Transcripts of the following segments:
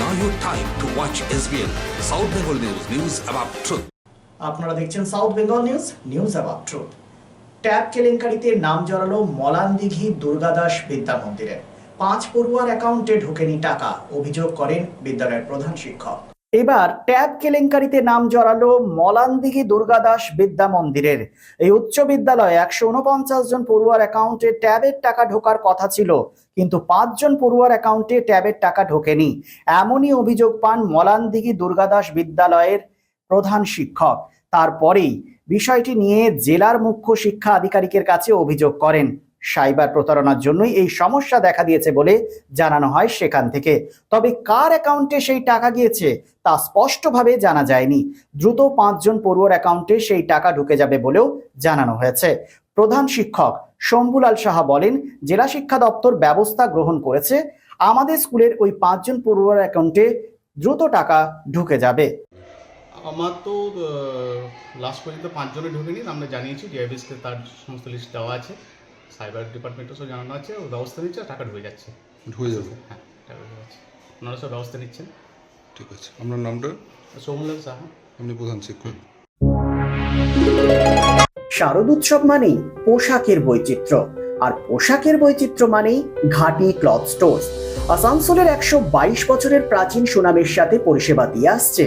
Now your time to watch SBL South Bengal News about truth. আপনারা দেখছেন South Bengal news about truth. Tab কেলেঙ্কারিতে নাম জড়ালো মলানদিঘি দুর্গাদাস বিদ্যা মন্দিরে। 5 পড়ুয়ার অ্যাকাউন্টে ঢোকেনি টাকা, অভিযোগ করেন বিদ্যালয়ের প্রধান শিক্ষক। এবার ট্যাব কেলেঙ্কারিতে নাম জড়ালো মলানদিঘি দুর্গাদাস বিদ্যা মন্দিরের। এই উচ্চ বিদ্যালয়ে 149 জন পড়ুয়ার অ্যাকাউন্টে ট্যাবের টাকা ঢোকার কথা ছিল, কিন্তু 5 জন পড়ুয়ার অ্যাকাউন্টে ট্যাবের টাকা ঢোকেনি, এমনই অভিযোগ পান মলানদিঘি দুর্গাদাস বিদ্যালয়ের প্রধান শিক্ষক। তারপরেই বিষয়টি নিয়ে জেলার মুখ্য শিক্ষা আধিকারিকের কাছে অভিযোগ করেন। সাইবার প্রতারণার জন্যই এই সমস্যা দেখা দিয়েছে বলে জানানো হয় সেখান থেকে। তবে কার অ্যাকাউন্টে সেই টাকা গিয়েছে তা স্পষ্টভাবে জানা যায়নি। দ্রুত 5 জন পড়ুয়ার অ্যাকাউন্টে সেই টাকা ঢুকে যাবে বলেও জানানো হয়েছে। প্রধান শিক্ষক শম্ভুলাল সাহা বলেন, জেলা শিক্ষা দপ্তর ব্যবস্থা গ্রহণ করেছে, আমাদের স্কুলের ওই 5 জন পড়ুয়ার অ্যাকাউন্টে দ্রুত টাকা ঢুকে যাবে। আমার তো লাস্ট পর্যন্ত 5 জনে ঢুকেনি, আমরা জানিয়েছি ডিআইবিসকে, তার সমস্ত লিস্ট দেওয়া আছে, সাইবার ডিপার্টমেন্টও সব জানানো আছে, ও ব্যবস্থা নিচ্ছে, টাকা ঢুকে যাচ্ছে। ঢুকে যাবে? হ্যাঁ, টাকা ঢুকে যাচ্ছে, ওনারা সব ব্যবস্থা নিচ্ছেন। ঠিক আছে, আপনার নামটা? শম্ভুলাল সাহা, আপনি প্রধান শিক্ষক। শারদ উৎসব মানেই পোশাকের বৈচিত্র্য, আর পোশাকের বৈচিত্র্য মানেই ঘাটি ক্লথ স্টোর্স। আসানসোলের 122 বছরের প্রাচীন সুনামের সাথে পরিষেবা দিয়ে আসছে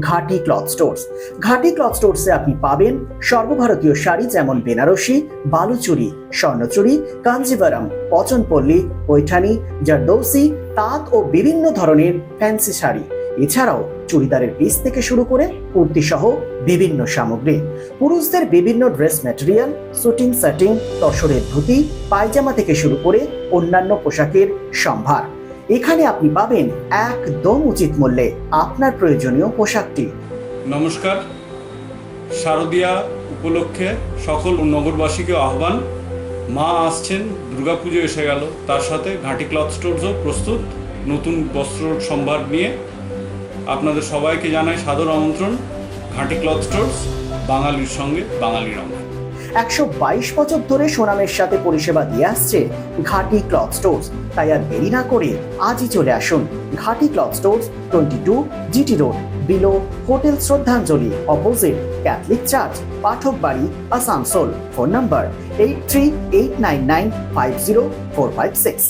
ঘাটি ক্লথ স্টোর্স। ঘাটি ক্লথ স্টোর্সে আপনি পাবেন সর্বভারতীয় শাড়ি, যেমন বেনারসি, বালুচুরি, স্বর্ণচুরি, কাঞ্জিভারাম, পচনপল্লী, পৈঠানি, জারদৌসি, তাঁত ও বিভিন্ন ধরনের ফ্যান্সি শাড়ি। এছাড়াও চুড়িদারের পিস থেকে শুরু করে কুর্তি সহ বিভিন্ন সামগ্রী। পুরুষদের বিভিন্ন ড্রেস ম্যাটেরিয়াল, শুটিং সেটিং, তসরের ধুতি, পায়জামা থেকে শুরু করে অন্যান্য পোশাকের সম্ভার। এখানে আপনি পাবেন একদম উচিত মূল্যে আপনার প্রয়োজনীয় পোশাকটি। নমস্কার, শারদীয়া উপলক্ষে সকল নগরবাসীকে আহ্বান। মা আসছেন, দুর্গাপুজো এসে গেল, তার সাথে ঘাটি ক্লথ স্টোরসও প্রস্তুত নতুন বস্ত্র সম্ভার নিয়ে। আপনাদের সবাইকে জানাই সাদর আমন্ত্রণ। ঘাটি ক্লথ স্টোরস, বাঙালির সঙ্গে বাঙালির রঙ। 122 বছর ধরে সুনামের সাথে পরিষেবা দিয়ে আসছে ঘাটি ক্লথ স্টোরস। তাই আর দেরি না করে আজই চলে আসুন ঘাটি cloth stores, 22 GT road, below hotel শ্রদ্ধাঞ্জলি, অপোজিট ক্যাথলিক চার্চ, পাঠক বাড়ি, আসানসোল। Phone number 8389950456।